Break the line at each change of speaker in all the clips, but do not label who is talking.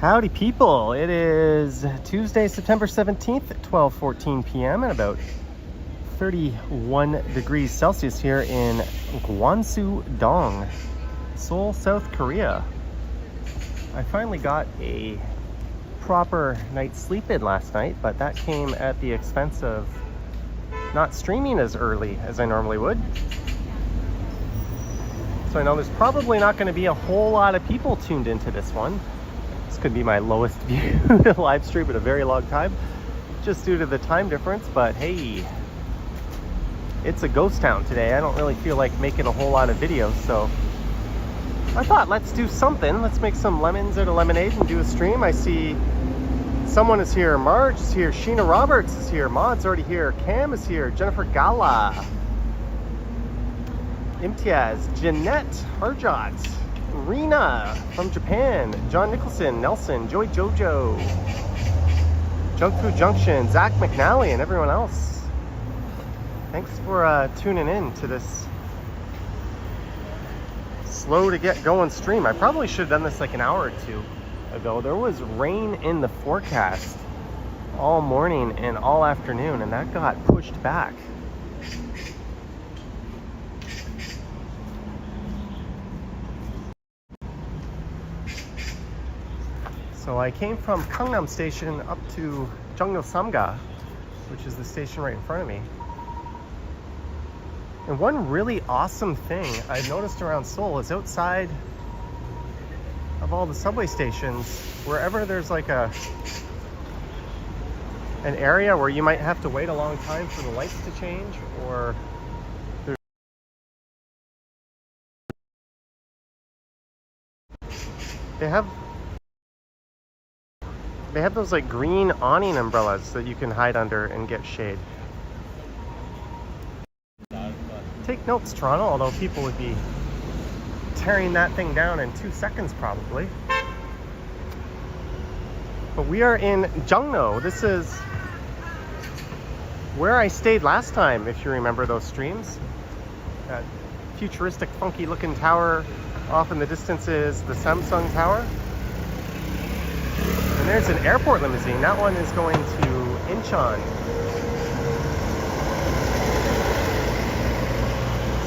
Howdy people, it is Tuesday, September 17th at 12:14 p.m. and about 31 degrees Celsius here in Gwangsu-dong, Seoul, South Korea. I finally got a proper night's sleep in last night, but that came at the expense of not streaming as early as I normally would. So I know there's probably not going to be a whole lot of people tuned into this one. This could be my lowest viewed live stream in a very long time, just due to the time difference, but hey, it's a ghost town today. I don't really feel like making a whole lot of videos, so I thought let's do something. Let's make some lemons out of lemonade and do a stream. I see someone is here. Marge is here. Sheena Roberts is here. Maud's already here. Cam is here. Jennifer Gala. Imtiaz. Jeanette Harjot. Rena from Japan, John Nicholson, Nelson, Joy Jojo, Junk Food Junction, Zach McNally, and everyone else. Thanks for tuning in to this slow to get going stream. I probably should have done this like an hour or two ago. There was rain in the forecast all morning and all afternoon, and that got pushed back. So I came from Gangnam Station up to Jongno Samga, which is the station right in front of me. And one really awesome thing I've noticed around Seoul is outside of all the subway stations, wherever there's like an area where you might have to wait a long time for the lights to change, or they have those like green awning umbrellas that you can hide under and get shade. Take notes, Toronto, although people would be tearing that thing down in 2 seconds probably. But we are in Jongno. This is where I stayed last time, if you remember those streams. That futuristic, funky looking tower. Off in the distance is the Samsung Tower. And there's an airport limousine. That one is going to Incheon.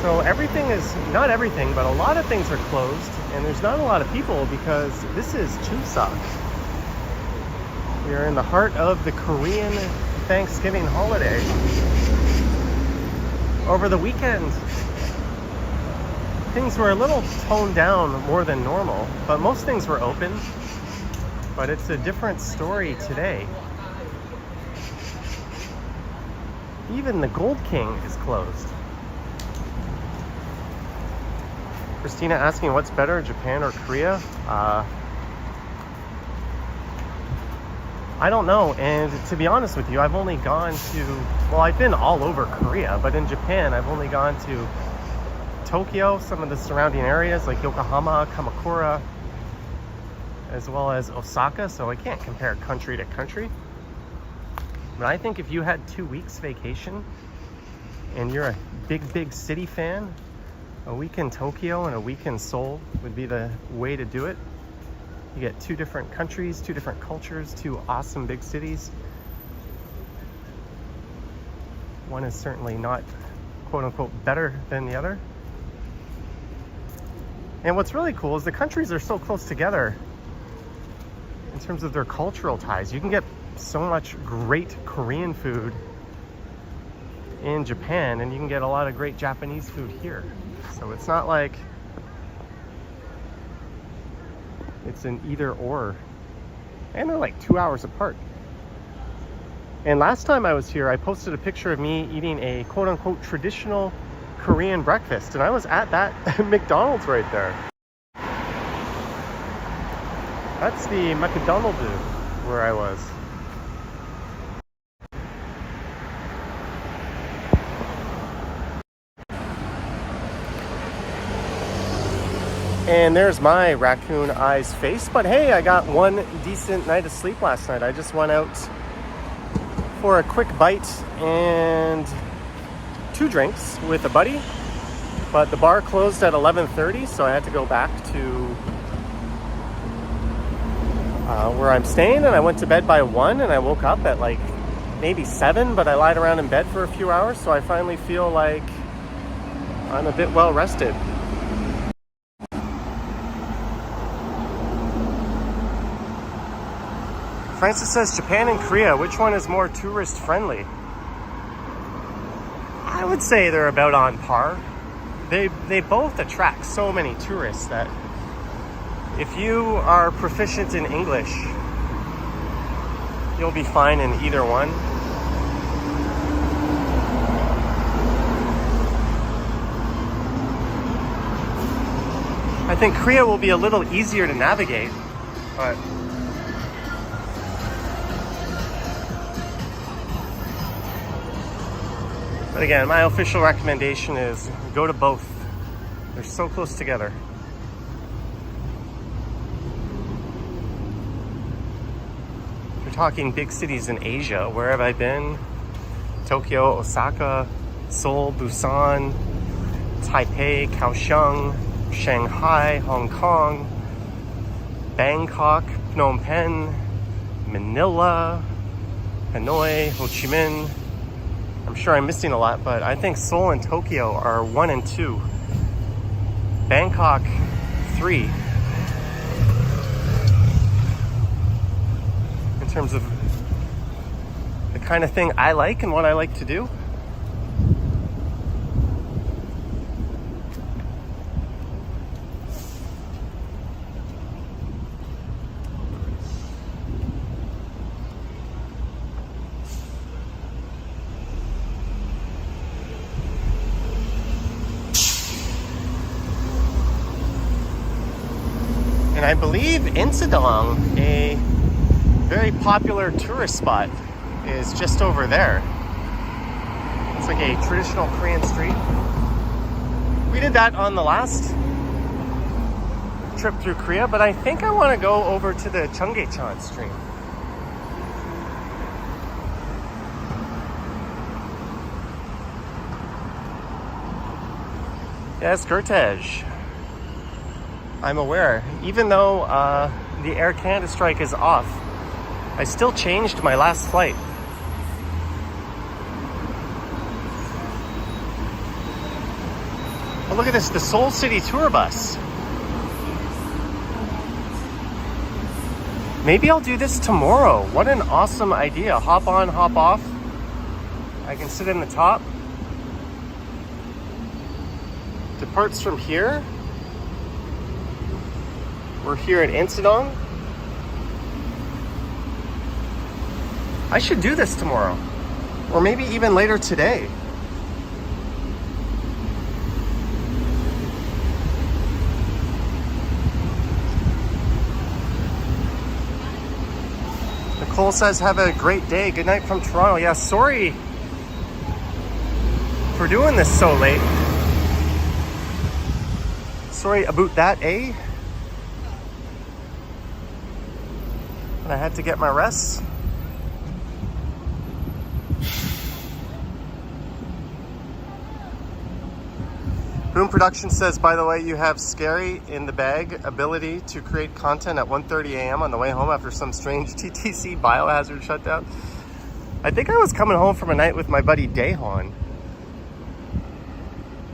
So everything is, not everything, but a lot of things are closed. And there's not a lot of people because this is Chuseok. We are in the heart of the Korean Thanksgiving holiday. Over the weekend, things were a little toned down more than normal, but most things were open. But it's a different story today. Even the Gold King is closed. Christina asking what's better, Japan or Korea? I don't know, and to be honest with you, I've only gone to, well, I've been all over Korea, but in Japan, I've only gone to Tokyo, some of the surrounding areas like Yokohama, Kamakura, as well as Osaka, so I can't compare country to country. But I think if you had 2 weeks vacation and you're a big city fan, a week in Tokyo and a week in Seoul would be the way to do it. You get 2 different countries, 2 different cultures, 2 awesome big cities. One is certainly not quote unquote better than the other. And what's really cool is the countries are so close together in terms of their cultural ties. You can get so much great Korean food in Japan, and you can get a lot of great Japanese food here. So it's not like it's an either or. And they're like 2 hours apart. And last time I was here, I posted a picture of me eating a quote unquote traditional Korean breakfast, and I was at that McDonald's right there. That's the McDonald's where I was. And there's my raccoon eyes face. But hey, I got one decent night of sleep last night. I just went out for a quick bite and 2 drinks with a buddy. But the bar closed at 11:30, so I had to go back to where I'm staying, and I went to bed by 1 and I woke up at like maybe 7, but I lied around in bed for a few hours, so I finally feel like I'm a bit well rested. Francis says, Japan and Korea, which one is more tourist friendly? I would say they're about on par. They both attract so many tourists that if you are proficient in English, you'll be fine in either one. I think Korea will be a little easier to navigate, but again, my official recommendation is go to both. They're so close together. We're talking big cities in Asia. Where have I been? Tokyo, Osaka, Seoul, Busan, Taipei, Kaohsiung, Shanghai, Hong Kong, Bangkok, Phnom Penh, Manila, Hanoi, Ho Chi Minh. I'm sure I'm missing a lot, but I think Seoul and Tokyo are 1 and 2. Bangkok, 3. In terms of the kind of thing I like and what I like to do. And I believe in Sejong, a very popular tourist spot, is just over there. It's like a traditional Korean street. We did that on the last trip through Korea, but I think I want to go over to the Chonggyecheon stream. Yes, Gertej. I'm aware. Even though the Air Canada strike is off, I still changed my last flight. Oh, look at this, the Seoul City tour bus. Maybe I'll do this tomorrow. What an awesome idea. Hop on, hop off. I can sit in the top. Departs from here. We're here at Insadong. I should do this tomorrow, or maybe even later today. Nicole says, have a great day. Good night from Toronto. Yeah, sorry for doing this so late. Sorry about that, eh? I had to get my rest. Boom Production says, by the way, you have scary in the bag ability to create content at 1:30 a.m. on the way home after some strange TTC biohazard shutdown. I think I was coming home from a night with my buddy Daehon.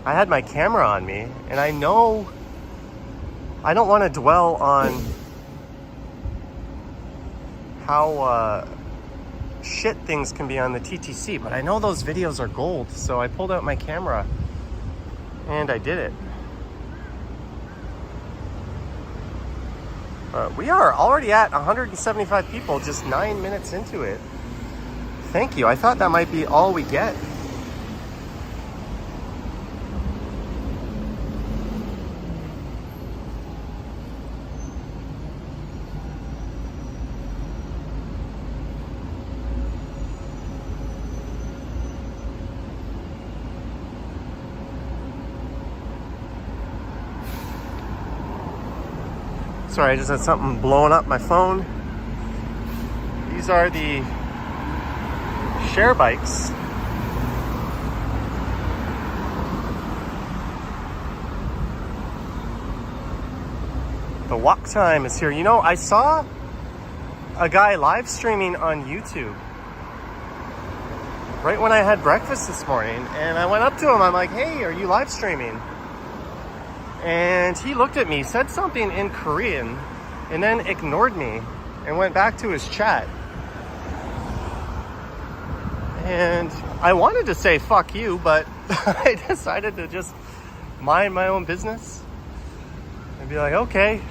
I had my camera on me, and I know I don't want to dwell on how shit things can be on the TTC, but I know those videos are gold, so I pulled out my camera and I did it. We are already at 175 people, just 9 minutes into it. Thank you. I thought that might be all we get. Sorry, I just had something blowing up my phone. These are the share bikes. The walk time is here. You know, I saw a guy live streaming on YouTube right when I had breakfast this morning, and I went up to him. I'm like, hey, are you live streaming? And he looked at me, said something in Korean, and then ignored me and went back to his chat. And I wanted to say fuck you, but I decided to just mind my own business and be like, okay,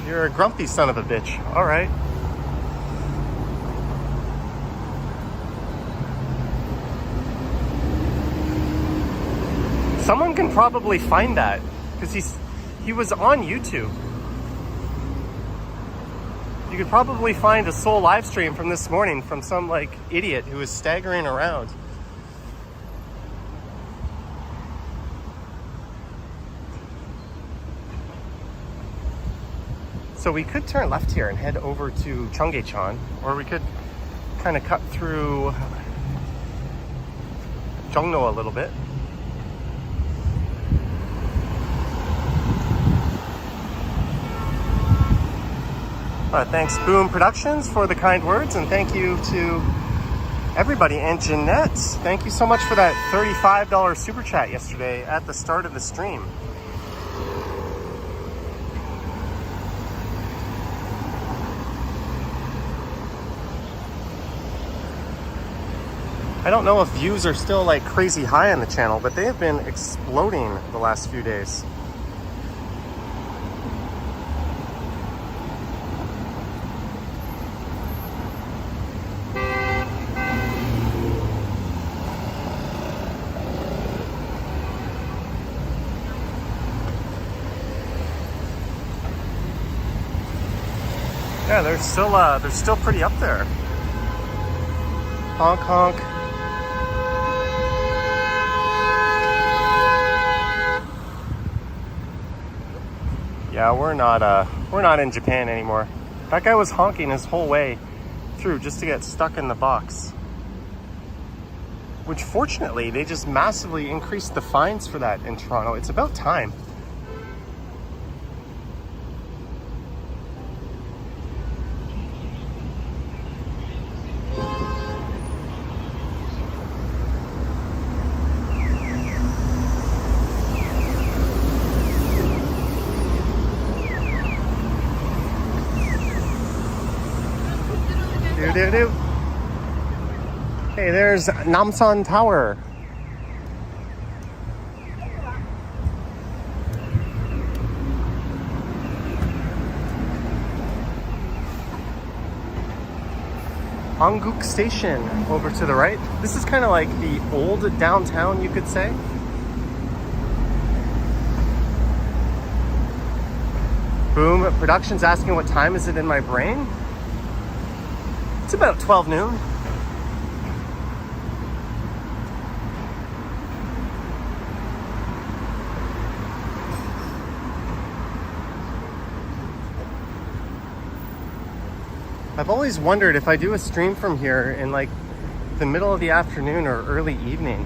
you're a grumpy son of a bitch. All right. Someone can probably find that because he was on YouTube. You could probably find a Seoul live stream from this morning from some like idiot who was staggering around. So we could turn left here and head over to Chonggyecheon, or we could kind of cut through Jongno a little bit. Thanks Boom Productions for the kind words, and thank you to everybody. And Jeanette, thank you so much for that $35 super chat yesterday at the start of the stream. I don't know if views are still like crazy high on the channel, but they have been exploding the last few days. Yeah, they're still pretty up there. Honk honk. Yeah, we're not in Japan anymore. That guy was honking his whole way through just to get stuck in the box. Which fortunately, they just massively increased the fines for that in Toronto. It's about time. Hey, there's Namsan Tower. Hanguk Station over to the right. This is kind of like the old downtown, you could say. Boom Productions asking what time is it in my brain? It's about 12 noon. I've always wondered if I do a stream from here in like the middle of the afternoon or early evening,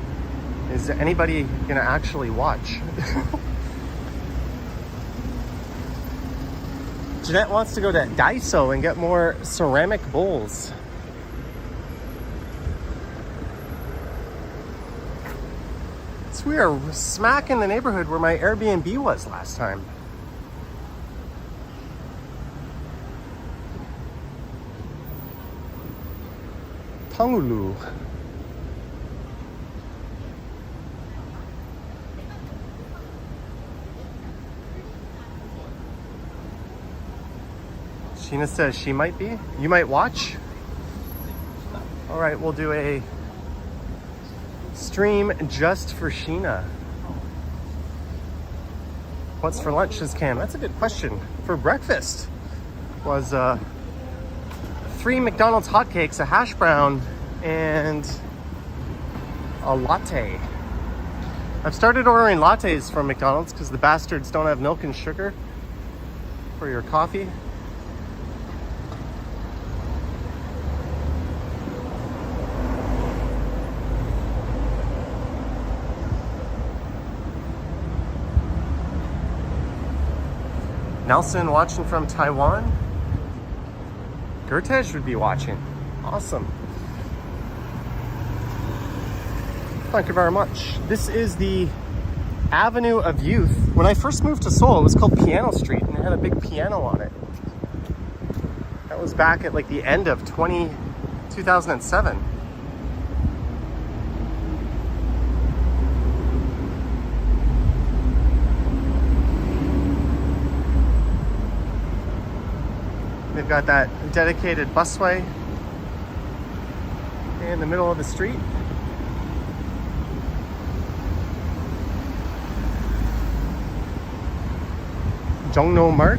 is anybody gonna actually watch? Jeanette wants to go to Daiso and get more ceramic bowls. So we are smack in the neighborhood where my Airbnb was last time. Tangulu. Sheena says she might be. You might watch. All right, we'll do a stream just for Sheena. What's for lunch, says Cam? That's a good question. For breakfast was 3 McDonald's hotcakes, a hash brown, and a latte. I've started ordering lattes from McDonald's because the bastards don't have milk and sugar for your coffee. Nelson watching from Taiwan. Gertej would be watching. Awesome. Thank you very much. This is the Avenue of Youth. When I first moved to Seoul, it was called Piano Street, and it had a big piano on it. That was back at like the end of 2007. They've got that dedicated busway in the middle of the street. Jongno Mart.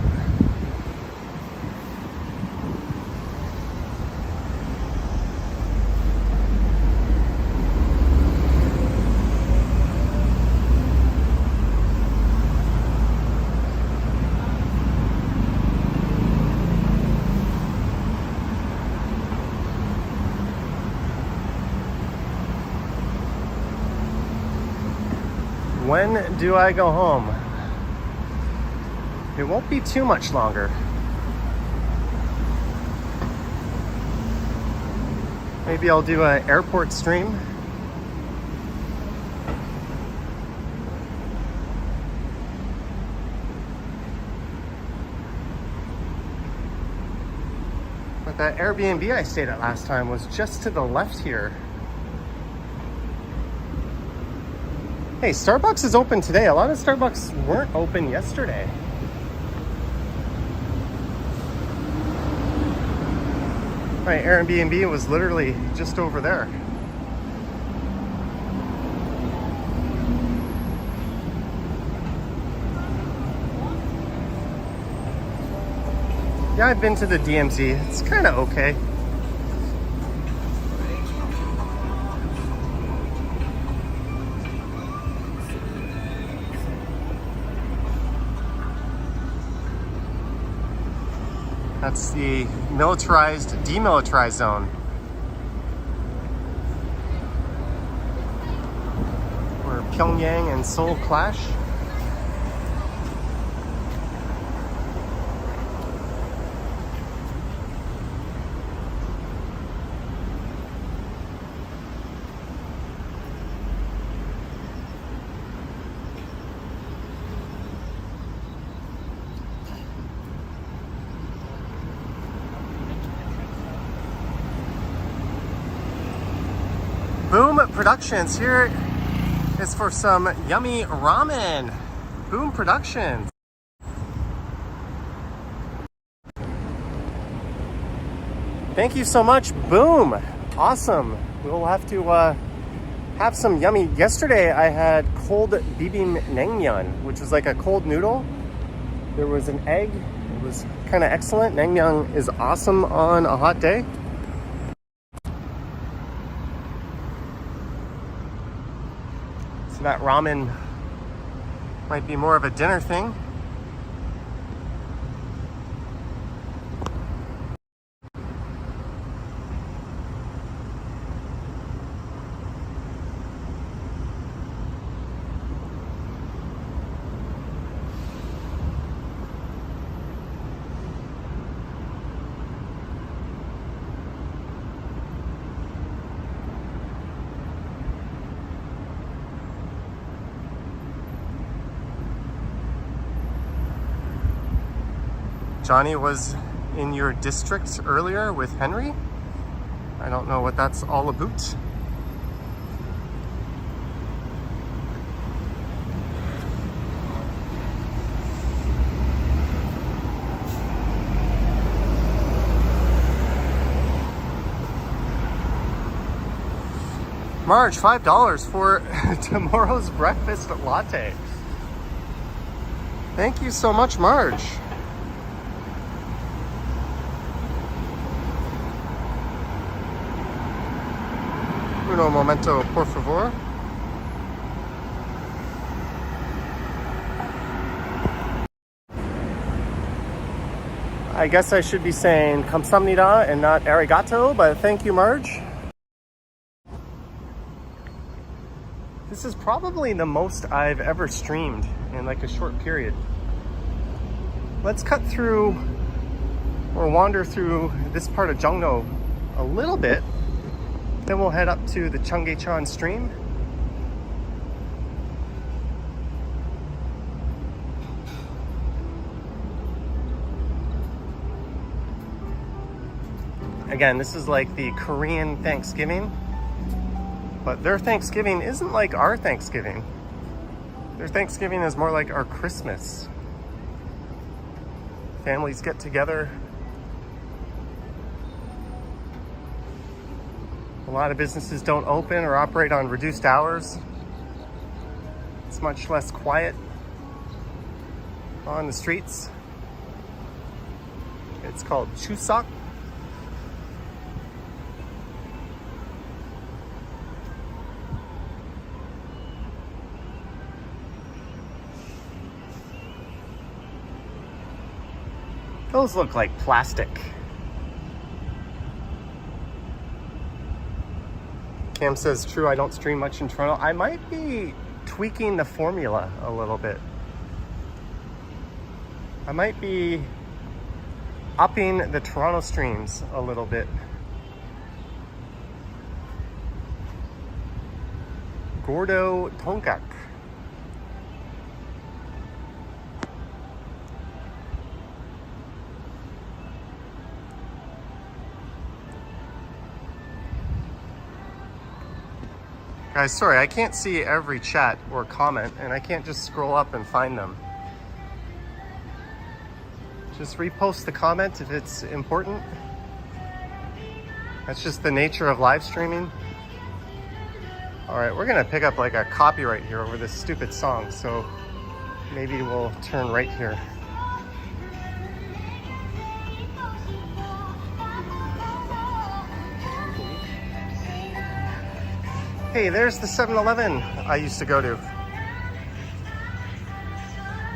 When do I go home? It won't be too much longer. Maybe I'll do an airport stream. But that Airbnb I stayed at last time was just to the left here. Hey, Starbucks is open today. A lot of Starbucks weren't open yesterday. My Airbnb was literally just over there. Yeah, I've been to the DMZ. It's kind of okay. That's the militarized, demilitarized zone. Where Pyongyang and Seoul clash. Boom Productions. Here is for some yummy ramen. Boom Productions. Thank you so much, Boom. Awesome. We'll have to have some yummy. Yesterday I had cold naengmyeon, which was like a cold noodle. There was an egg. It was kind of excellent. Naengmyeon is awesome on a hot day. So that ramen might be more of a dinner thing. Johnny was in your district earlier with Henry. I don't know what that's all about. Marge, $5 for tomorrow's breakfast latte. Thank you so much, Marge. Uno momento, por favor. I guess I should be saying 감사합니다 and not arigato, but thank you, Marge. This is probably the most I've ever streamed in like a short period. Let's cut through We'll wander through this part of Jongno a little bit. Then we'll head up to the Chonggyecheon stream. Again, this is like the Korean Thanksgiving, but their Thanksgiving isn't like our Thanksgiving. Their Thanksgiving is more like our Christmas. Families get together. A lot of businesses don't open or operate on reduced hours. It's much less quiet on the streets. It's called Chuseok. Those look like plastic. Cam says, true, I don't stream much in Toronto. I might be tweaking the formula a little bit. I might be upping the Toronto streams a little bit. Gordo Tonkak. Guys, sorry, I can't see every chat or comment, and I can't just scroll up and find them. Just repost the comment if it's important. That's just the nature of live streaming. All right, we're gonna pick up like a copyright here over this stupid song, so maybe we'll turn right here. Hey, there's the 7-Eleven I used to go to.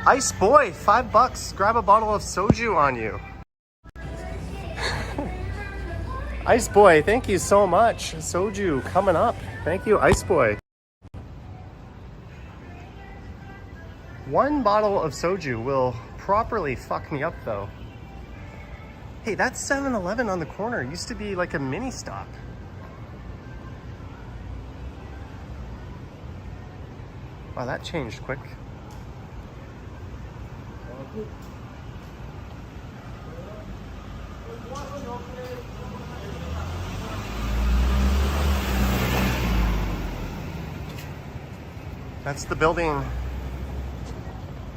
Ice Boy, $5. Grab a bottle of soju on you. Ice Boy, thank you so much. Soju coming up. Thank you, Ice Boy. One bottle of soju will properly fuck me up though. Hey, that 7-Eleven on the corner used to be like a mini stop. Wow, that changed quick. That's the building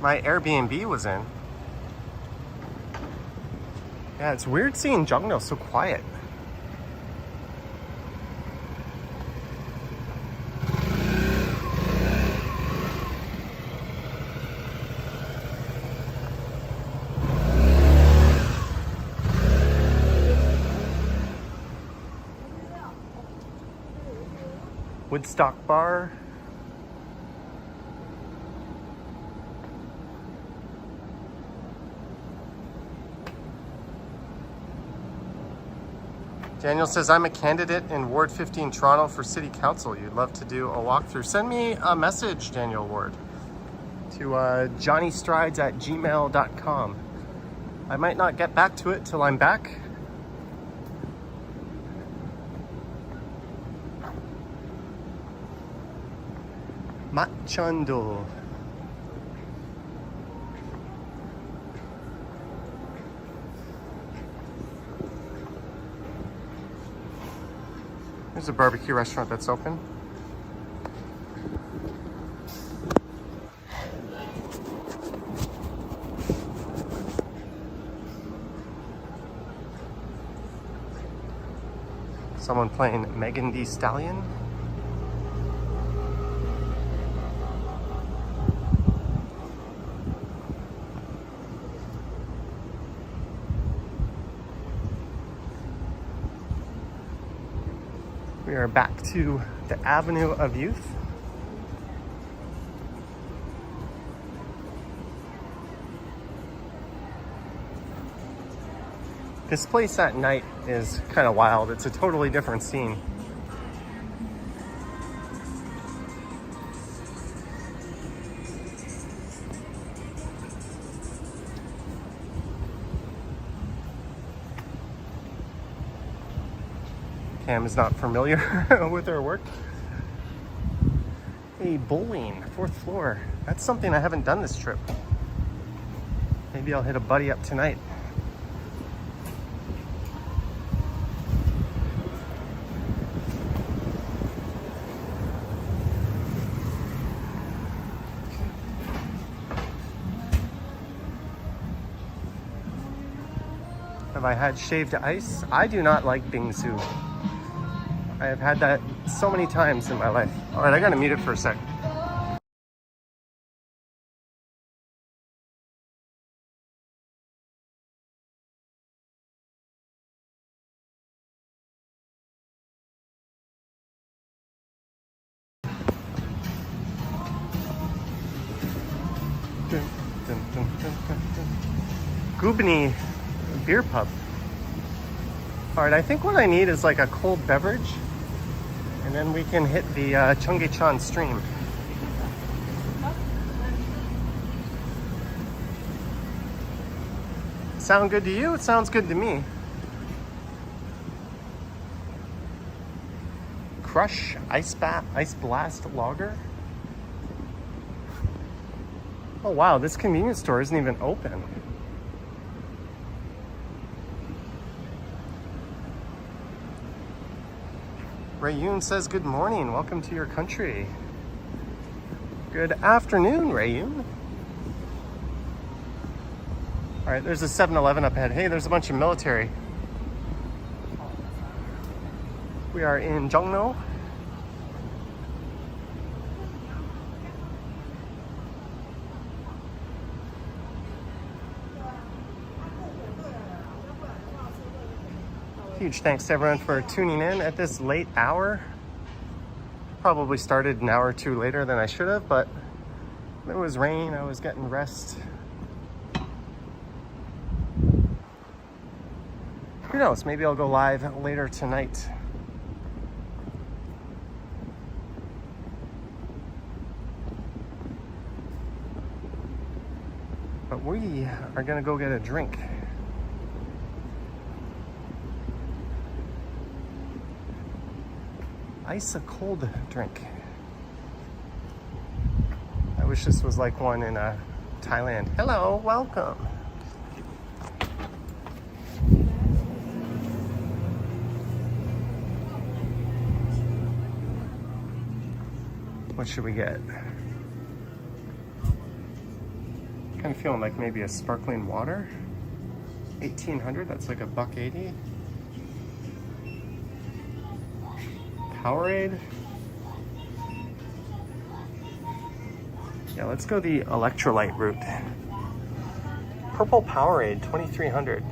my Airbnb was in. Yeah, it's weird seeing Jongno so quiet. Woodstock Bar. Daniel says, I'm a candidate in Ward 15 Toronto for City Council. You'd love to do a walkthrough. Send me a message, Daniel Ward, to johnnystrides@gmail.com. I might not get back to it till I'm back. Matchando. There's a barbecue restaurant that's open. Someone playing Megan Thee Stallion. We are back to the Avenue of Youth. This place at night is kind of wild. It's a totally different scene. Cam is not familiar with our work. Hey, bowling, 4th floor. That's something I haven't done this trip. Maybe I'll hit a buddy up tonight. Have I had shaved ice? I do not like bingsu. I have had that so many times in my life. All right, I gotta mute it for a sec. Gubni beer pub. All right, I think what I need is like a cold beverage, and then we can hit the Chonggyecheon stream. Sound good to you? It sounds good to me. Crush Ice Blast Lager. Oh wow, this convenience store isn't even open. Rayun says good morning, welcome to your country. Good afternoon, Rayun. All right, there's a 7-Eleven up ahead. Hey, there's a bunch of military. We are in Jongno. Huge thanks to everyone for tuning in at this late hour. Probably started an hour or two later than I should have, but there was rain, I was getting rest. Who knows, maybe I'll go live later tonight. But we are gonna go get a drink. Ice a cold drink. I wish this was like one in Thailand. Hello, welcome. What should we get? Kind of feeling like maybe a sparkling water. 1800, that's like $1.80. Powerade. Yeah, let's go the electrolyte route. Purple Powerade, 2300.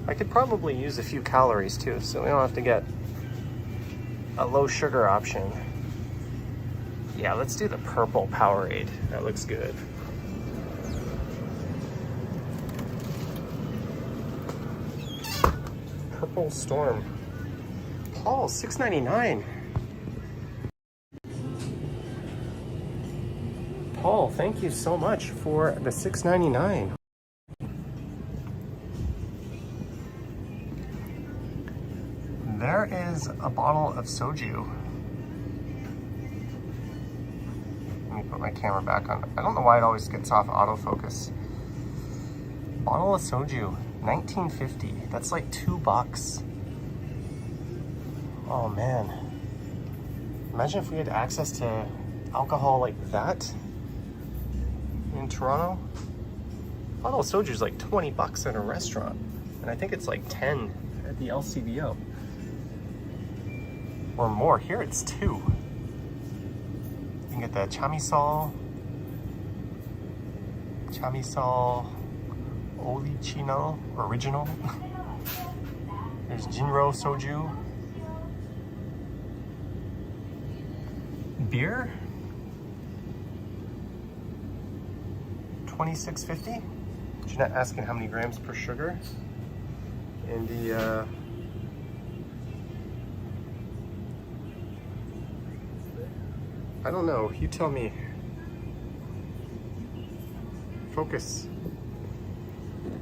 I could probably use a few calories too, so we don't have to get a low sugar option. Yeah, let's do the purple Powerade. That looks good. Purple Storm. Paul, $6.99. Paul, thank you so much for the $6.99. There is a bottle of soju. Let me put my camera back on. I don't know why it always gets off autofocus. Bottle of soju, $19.50. That's like $2. Oh man. Imagine if we had access to alcohol like that in Toronto. A bottle of soju is like $20 at a restaurant. And I think it's like 10 at the LCBO. Or more. Here it's 2. You can get the chamisol Olichino original. There's Jinro soju. Beer, $26.50. Jeanette asking how many grams per sugar. And the I don't know, you tell me. Focus.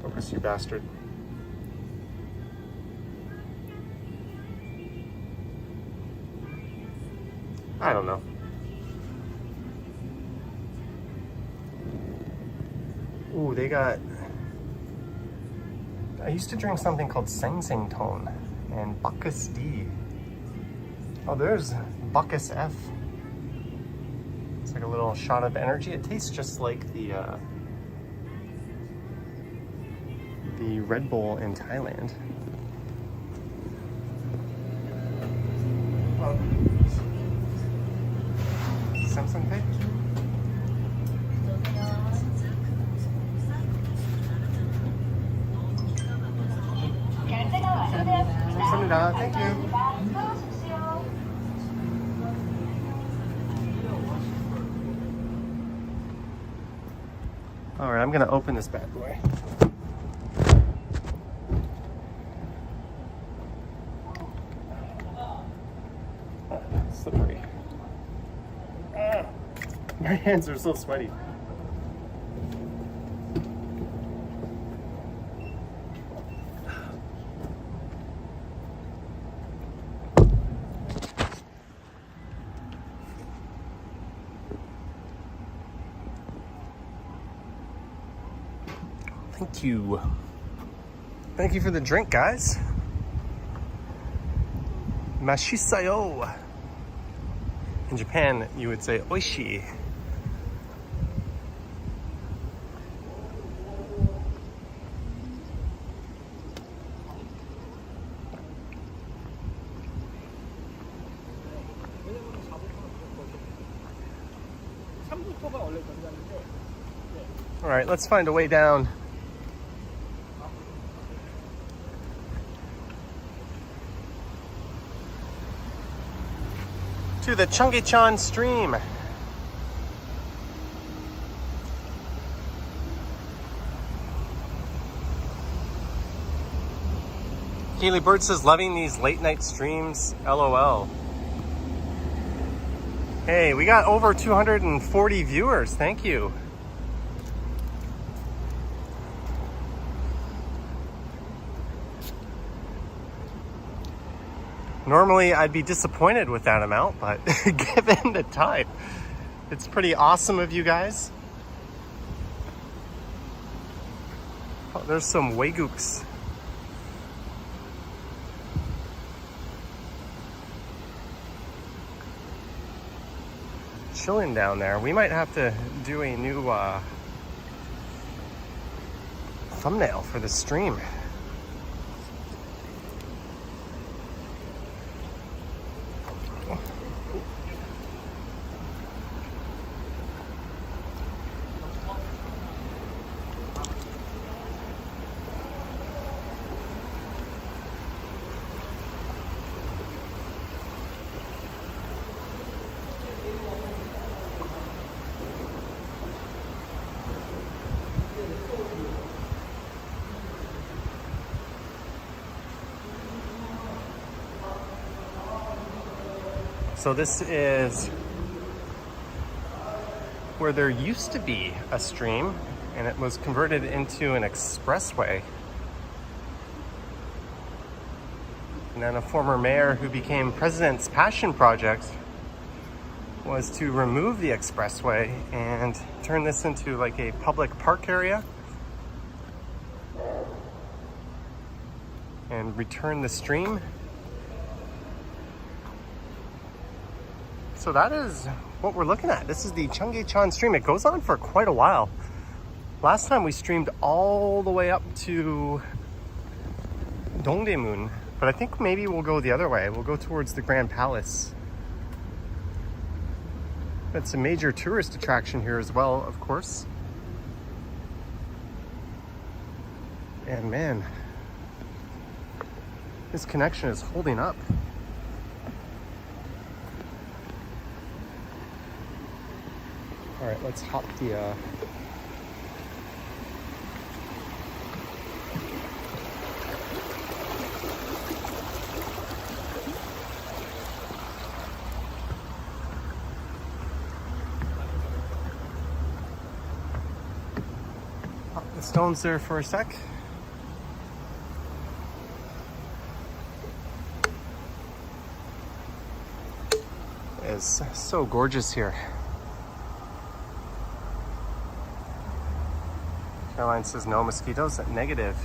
Focus, you bastard. I don't know. Ooh, they got... I used to drink something called Tone and Bacchus D. Oh, there's Bacchus F. It's like a little shot of energy. It tastes just like the Red Bull in Thailand. Samsung Pay? 감사합니다. Thank you. All right, I'm gonna open this bad boy. Slippery. My hands are so sweaty. Thank you. Thank you for the drink, guys. Mashisayo. In Japan, you would say oishi. All right, let's find a way down. To the Chonggyecheon stream. Keely Bird says, loving these late night streams, LOL. Hey, we got over 240 viewers, thank you. Normally, I'd be disappointed with that amount, but given the time, it's pretty awesome of you guys. Oh, there's some waegooks. Chilling down there. We might have to do a new thumbnail for the stream. So this is where there used to be a stream and it was converted into an expressway. And then a former mayor who became president's passion project was to remove the expressway and turn this into like a public park area and return the stream. So that is what we're looking at. This is the Chonggyecheon stream. It goes on for quite a while. Last time we streamed all the way up to Dongdaemun, but I think maybe we'll go the other way. We'll go towards the Grand Palace. It's a major tourist attraction here as well, of course. And man, this connection is holding up. All right, let's hop the stones there for a sec. is so gorgeous here. Caroline says no mosquitoes. Negative.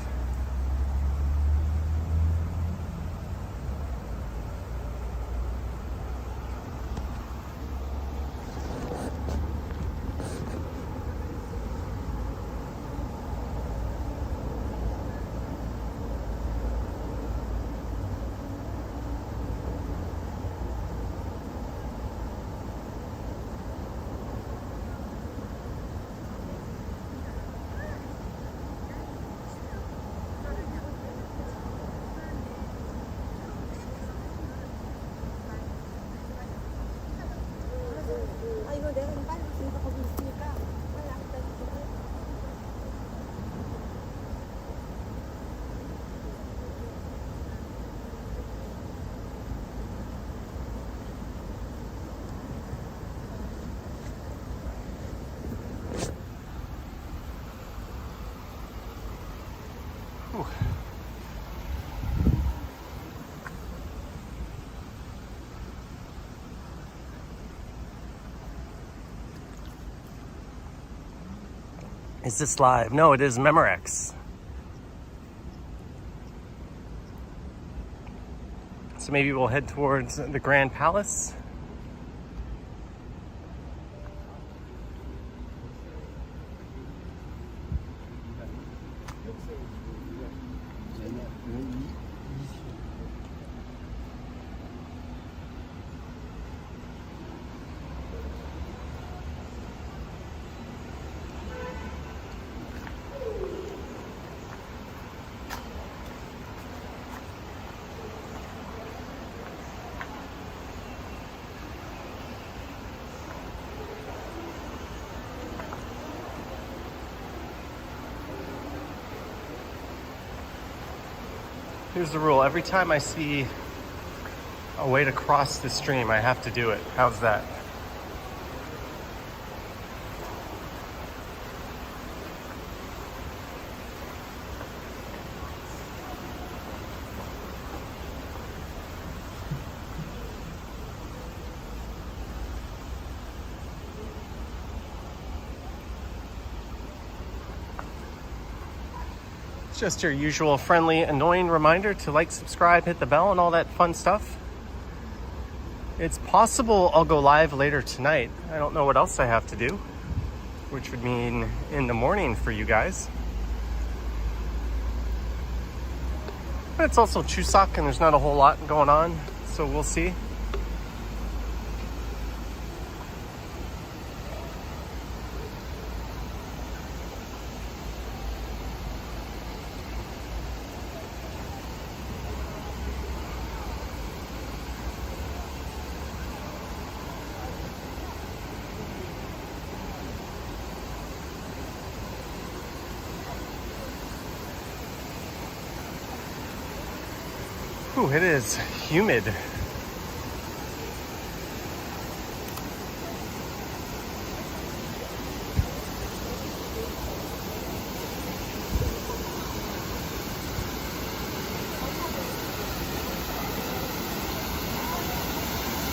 Whew. Is this live? No, it is Memorex. So maybe we'll head towards the Grand Palace. Here's the rule. Every time I see a way to cross the stream, I have to do it. How's that? Just your usual friendly, annoying reminder to like, subscribe, hit the bell, and all that fun stuff. It's possible I'll go live later tonight. I don't know what else I have to do, which would mean in the morning for you guys. But it's also Chuseok and there's not a whole lot going on, so we'll see. Ooh, it is humid.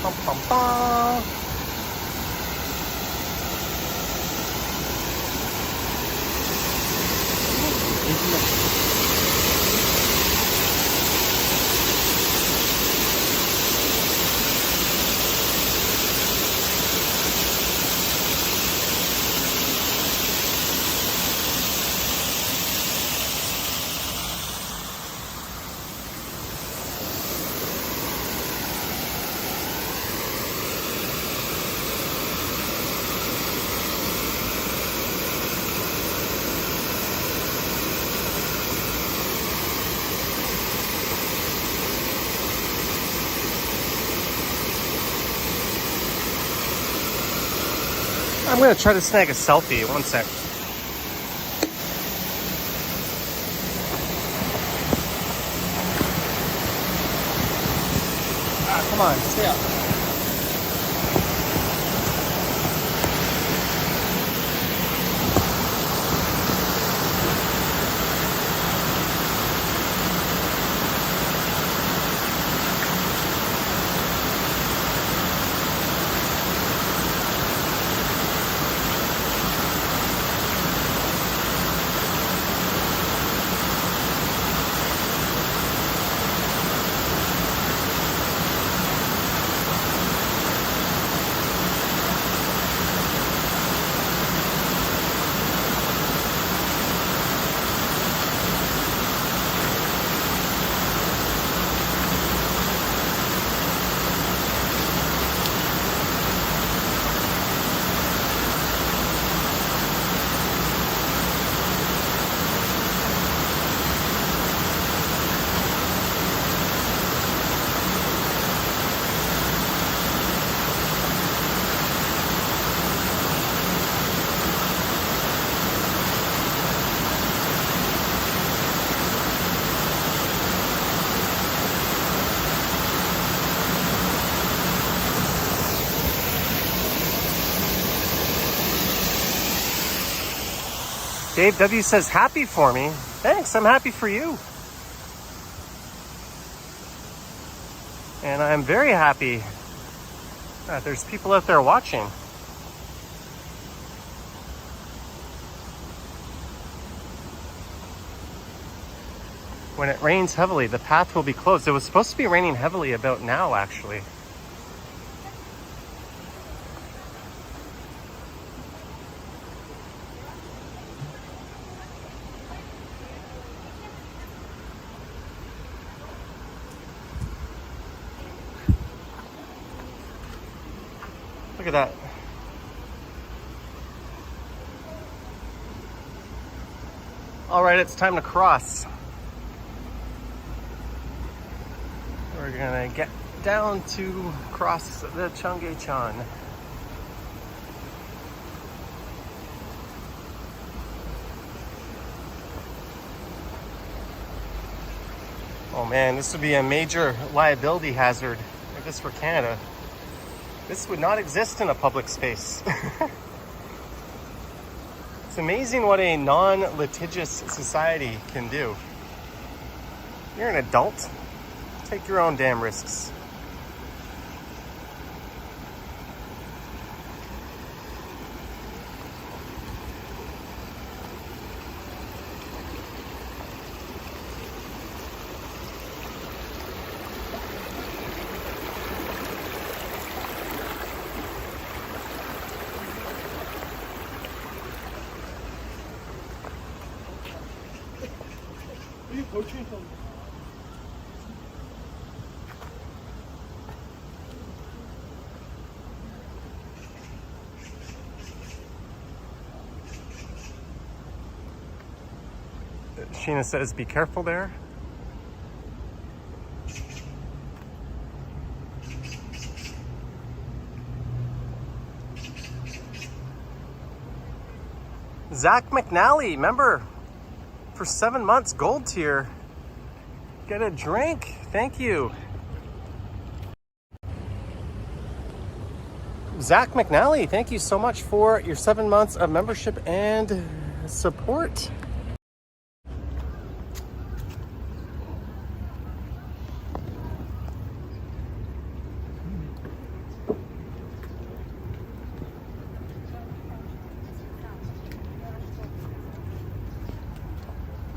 Bum, bum, bum. I'm gonna try to snag a selfie. One sec. Come on, stay up. Dave W says happy for me. Thanks, I'm happy for you. And I'm very happy that there's people out there watching. When it rains heavily, the path will be closed. It was supposed to be raining heavily about now, actually. Look at that. All right, it's time to cross. We're gonna get down to cross the Chonggyecheon. Oh man, this would be a major liability hazard if this were Canada. This would not exist in a public space. It's amazing what a non-litigious society can do. You're an adult. Take your own damn risks. Sheena says, be careful there. Zach McNally, member for 7 months, gold tier. Get a drink. Thank you. Zach McNally, thank you so much for your 7 months of membership and support.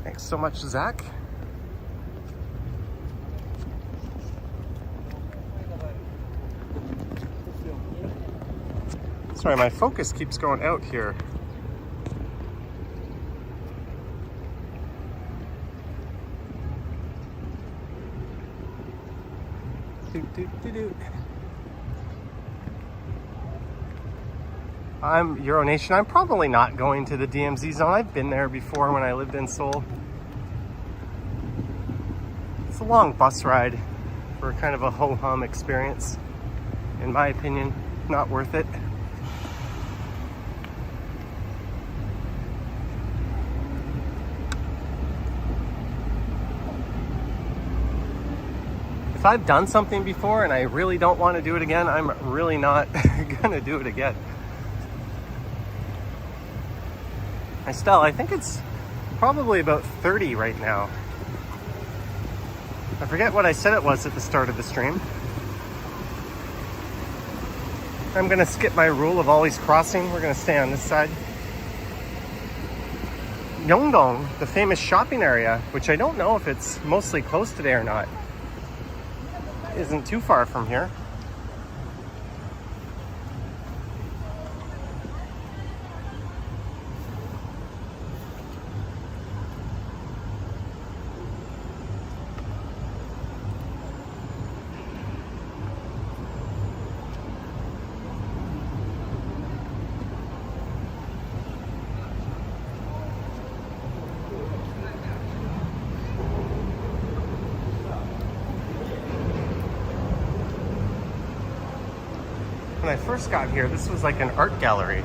Thanks so much, Zach. Sorry, my focus keeps going out here. I'm Euronation. I'm probably not going to the DMZ zone. I've been there before when I lived in Seoul. It's a long bus ride for kind of a ho-hum experience. In my opinion, not worth it. If I've done something before and I really don't want to do it again, I'm really not gonna do it again. I think it's probably about 30 right now. I forget what I said it was at the start of the stream. I'm gonna skip my rule of always crossing. We're gonna stay on this side. Jongno, the famous shopping area, which I don't know if it's mostly closed today or not, isn't too far from here. When I first got here, this was like an art gallery.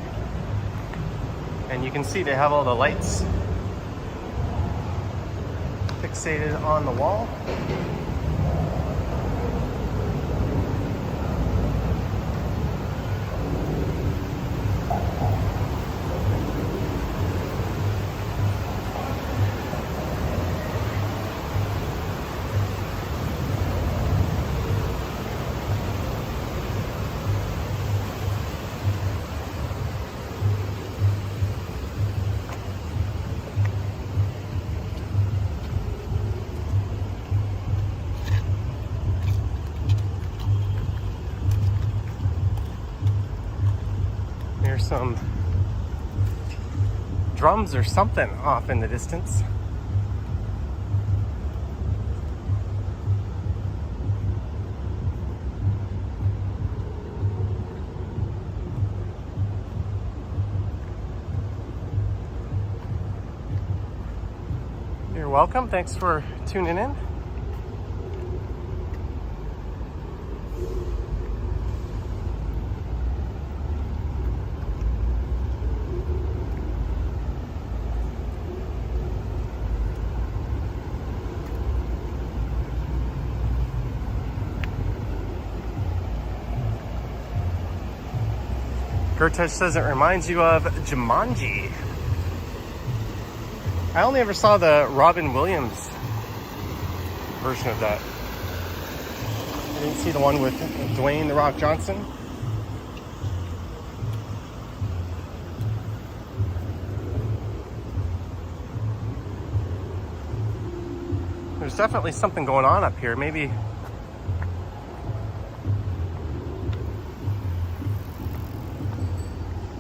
And you can see they have all the lights fixated on the wall. There's some drums or something off in the distance. You're welcome. Thanks for tuning in. Gertush says it reminds you of Jumanji. I only ever saw the Robin Williams version of that. I didn't see the one with Dwayne "The Rock" Johnson. There's definitely something going on up here. Maybe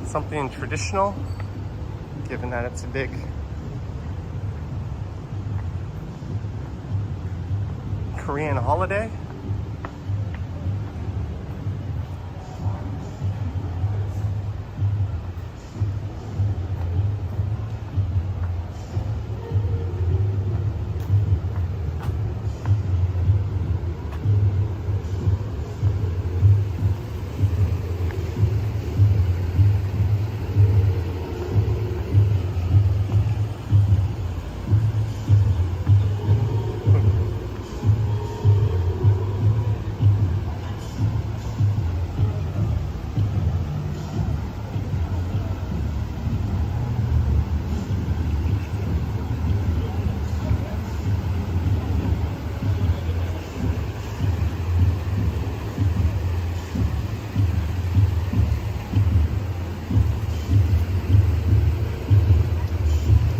something traditional, given that it's a big Korean holiday.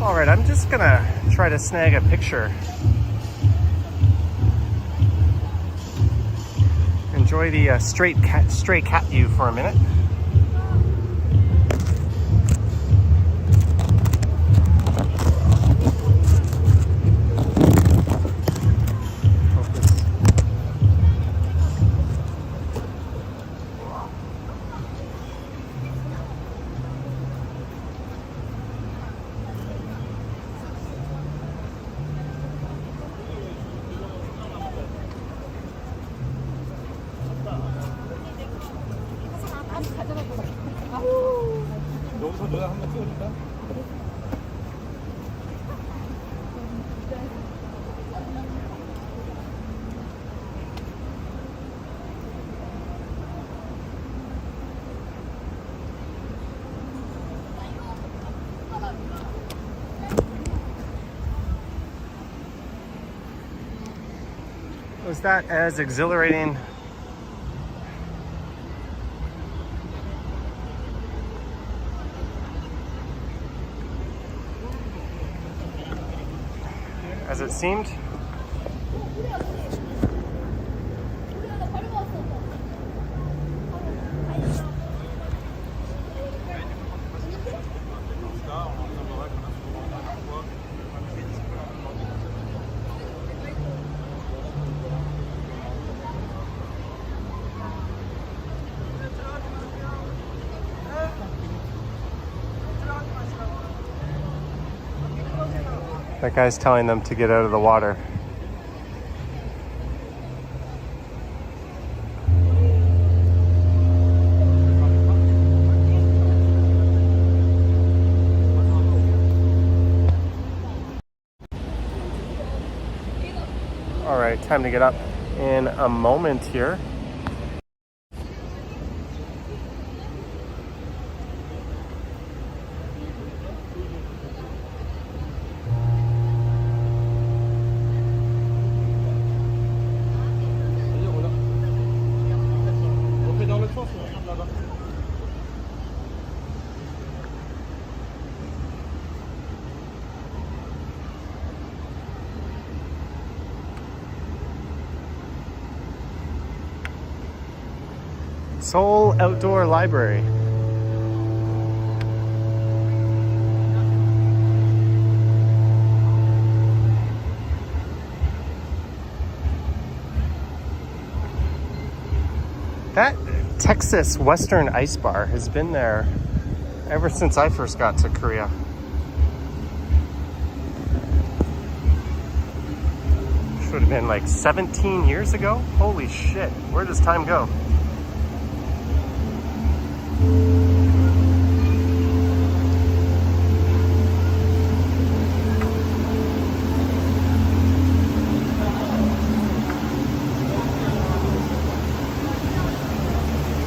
Alright, I'm just gonna try to snag a picture. Enjoy the stray cat view for a minute.
여기서 너랑 한번 찍어줄까?
Was that as exhilarating as it seemed? That guy's telling them to get out of the water. All right, time to get up in a moment here. Seoul Outdoor Library. That Texas Western Ice Bar has been there ever since I first got to Korea. Should have been like 17 years ago. Holy shit, where does time go?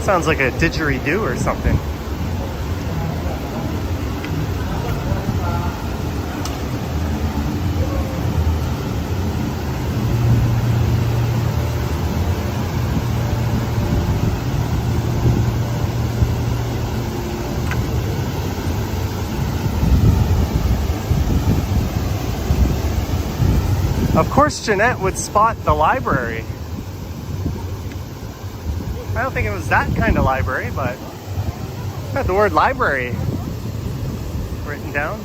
Sounds like a didgeridoo or something. Of course, Jeanette would spot the library. I don't think it was that kind of library, but it had the word library written down.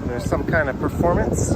There's some kind of performance.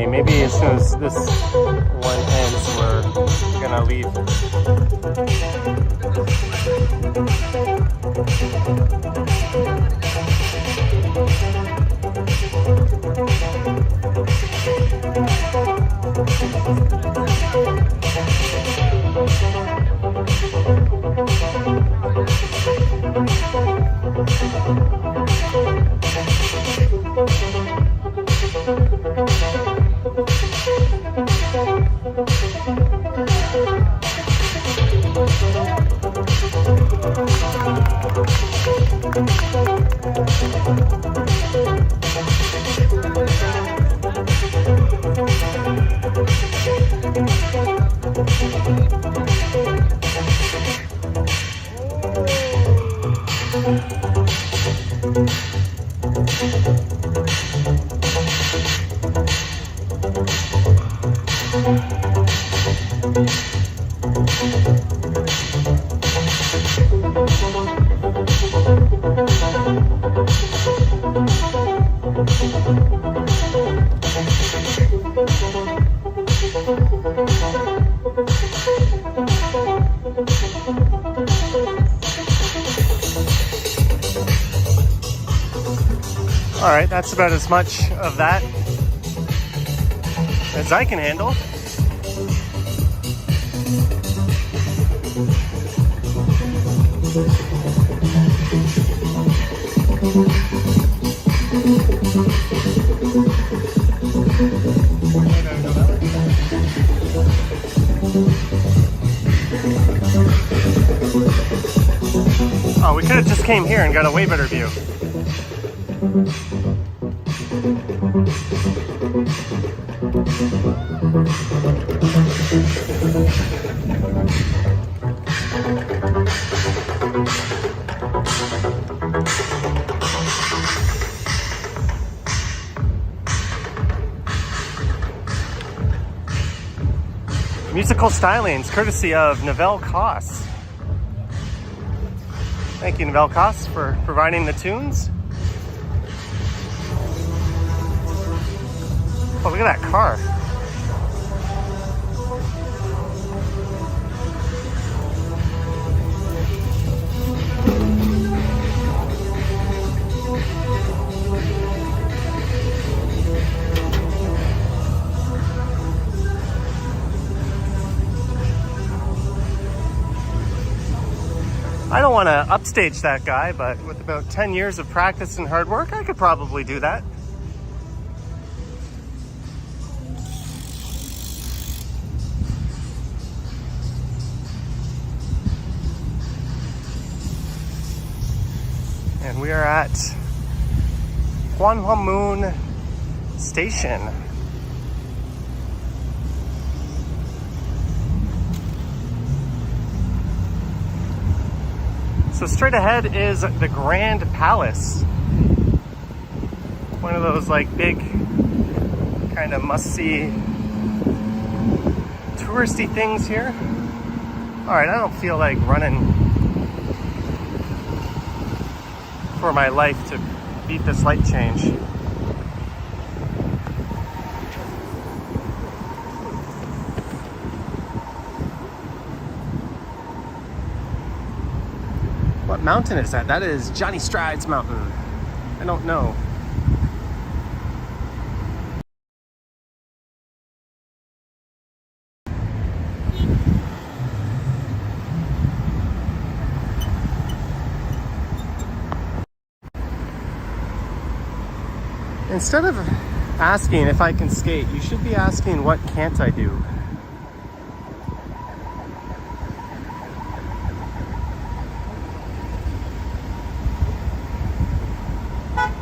Maybe as soon as this one ends, we're gonna leave. All right, that's about as much of that as I can handle. Oh, we could have just came here and got a way better view. Musical stylings, courtesy of Novell Koss. Thank you, Novell Koss, for providing the tunes. Oh, look at that car. I don't want to upstage that guy, but with about 10 years of practice and hard work, I could probably do that. And we are at Hwanhwamun Station. So straight ahead is the Grand Palace. One of those like big, kind of must-see touristy things here. All right, I don't feel like running for my life to beat this light change. What mountain is that? That is Johnny Strides Mountain. I don't know. Instead of asking if I can skate, you should be asking what can't I do?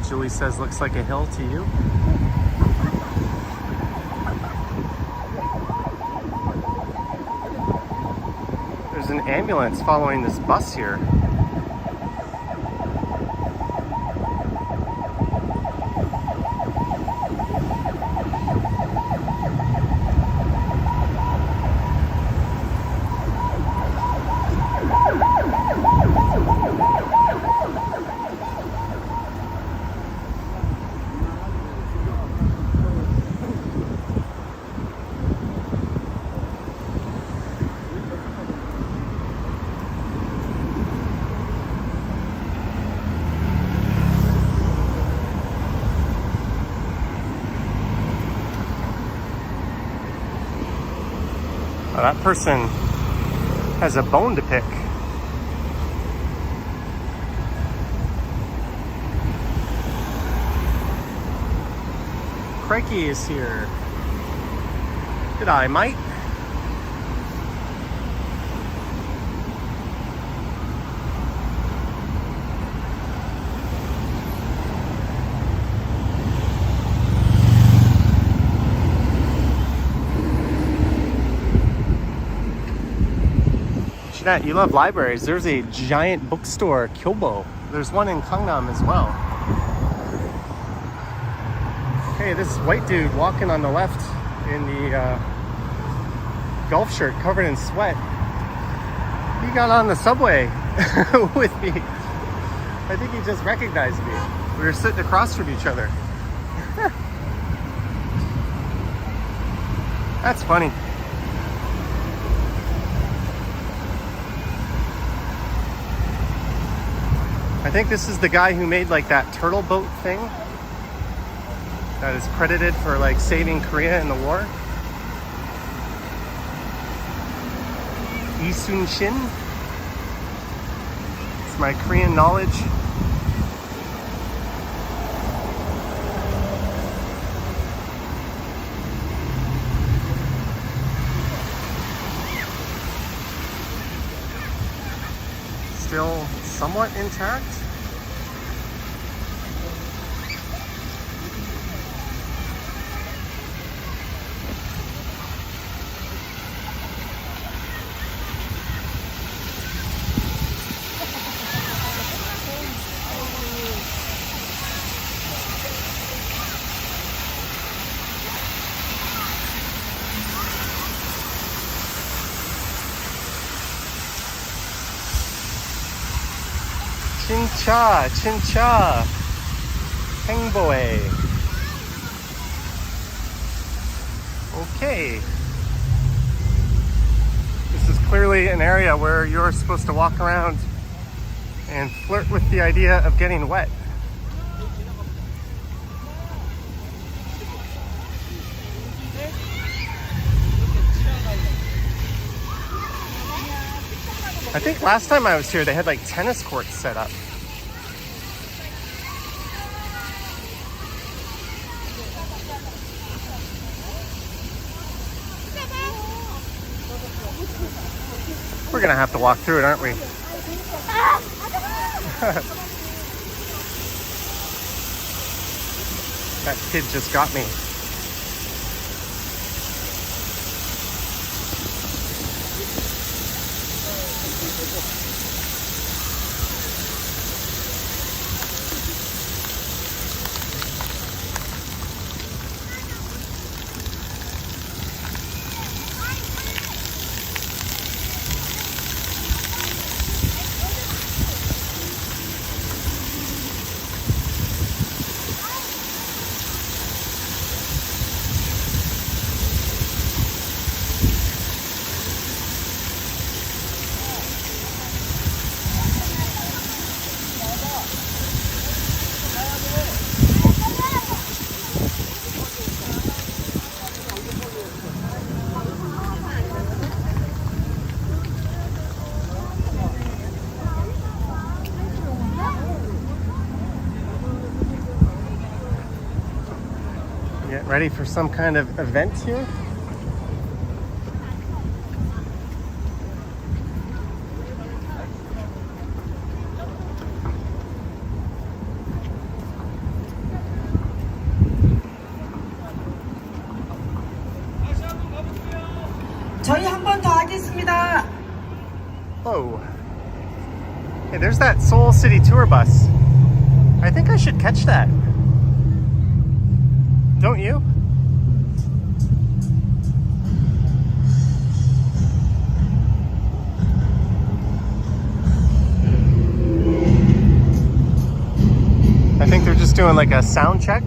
Julie says, looks like a hill to you. There's an ambulance following this bus here. Oh, that person has a bone to pick. Crikey is here. G'day, mate. Jeanette, you love libraries. There's a giant bookstore, Kyobo. There's one in Gangnam as well. Hey, this white dude walking on the left in the golf shirt covered in sweat. He got on the subway with me. I think he just recognized me. We were sitting across from each other. That's funny. I think this is the guy who made like that turtle boat thing that is credited for like saving Korea in the war. Isun Shin. It's my Korean knowledge. Still somewhat intact. 진짜 행보해. Okay. This is clearly an area where you're supposed to walk around and flirt with the idea of getting wet. I think last time I was here, they had like tennis courts set up. We're gonna have to walk through it, aren't we? That kid just got me. Get ready for some kind of event here.
저희 한 번 더 하겠습니다.
Whoa. Hey, there's that Seoul City tour bus. I think I should catch that. Don't you? I think they're just doing like a sound check.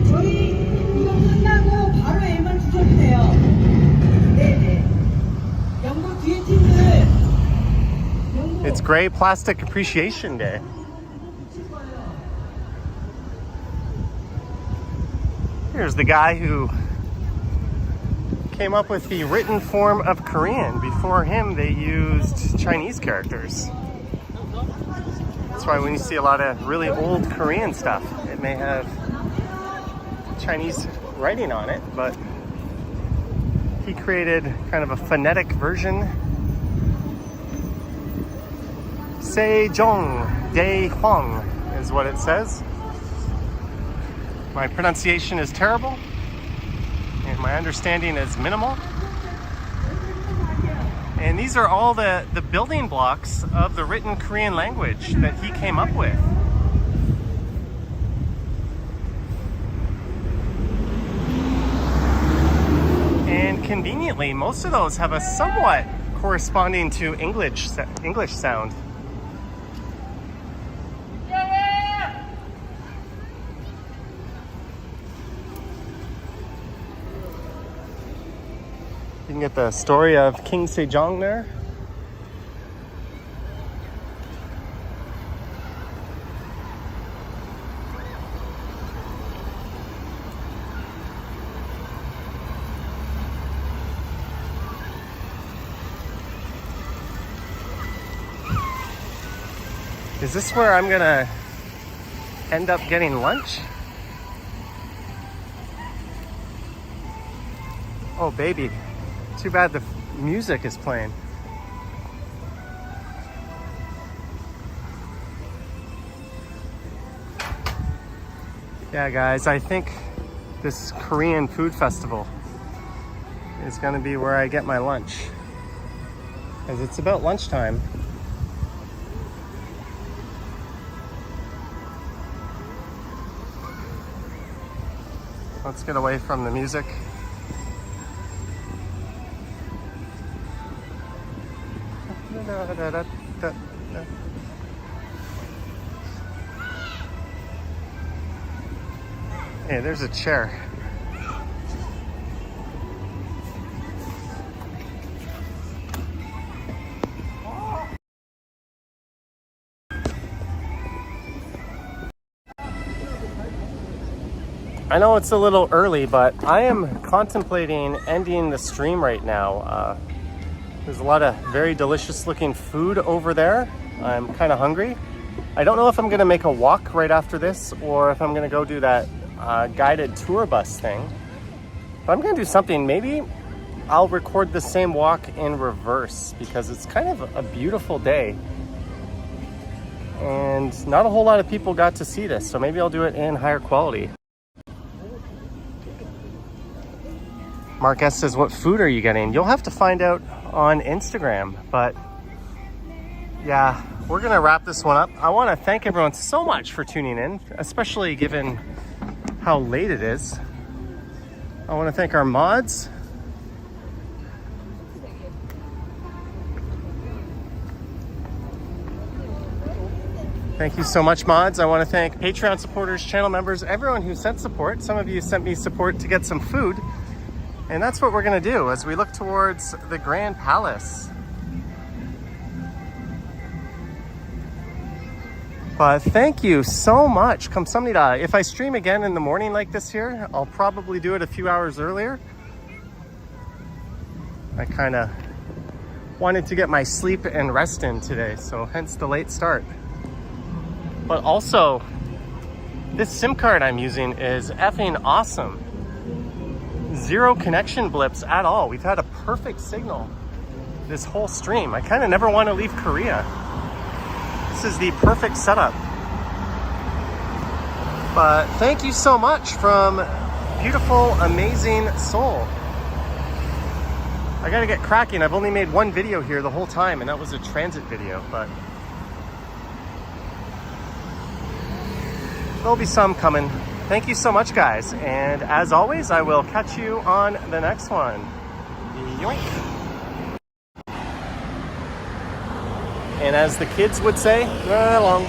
저희 이거 끝나고 바로 M을 주셔도 돼요. 네네. 영국 뒤에 팀들.
It's Gray Plastic Appreciation Day. Here's the guy who came up with the written form of Korean. Before him, they used Chinese characters. That's why when you see a lot of really old Korean stuff, it may have Chinese writing on it, but he created kind of a phonetic version. Sejong de Huang is what it says. My pronunciation is terrible, and my understanding is minimal. And these are all the building blocks of the written Korean language that he came up with. And conveniently, most of those have a somewhat corresponding to English sound. You can get the story of King Sejong there. Is this where I'm gonna end up getting lunch? Oh, baby. Too bad the music is playing. Yeah, guys, I think this Korean food festival is gonna be where I get my lunch, because it's about lunchtime. Let's get away from the music. Hey, there's a chair. I know it's a little early, but I am contemplating ending the stream right now. There's a lot of very delicious looking food over there. I'm kind of hungry. I don't know if I'm gonna make a walk right after this or if I'm gonna go do that guided tour bus thing. But I'm gonna do something. Maybe I'll record the same walk in reverse because it's kind of a beautiful day. And not a whole lot of people got to see this, so maybe I'll do it in higher quality. Mark S says, what food are you getting? You'll have to find out on Instagram, but yeah, we're gonna wrap this one up. I want to thank everyone so much for tuning in, especially given how late it is. I want to thank our mods. Thank you so much, mods. I want to thank Patreon supporters, channel members, everyone who sent support. Some of you sent me support to get some food. And that's what we're gonna do as we look towards the Grand Palace. But thank you so much. 감사합니다. If I stream again in the morning like this here, I'll probably do it a few hours earlier. I kind of wanted to get my sleep and rest in today, so hence the late start. But also, this SIM card I'm using is effing awesome. Zero connection blips at all. We've had a perfect signal this whole stream. I kind of never want to leave Korea. This is the perfect setup. But thank you so much from beautiful, amazing Seoul. I gotta get cracking. I've only made one video here the whole time, and that was a transit video, but there'll be some coming. Thank you so much, guys. And as always, I will catch you on the next one. Yoink. And as the kids would say, run along.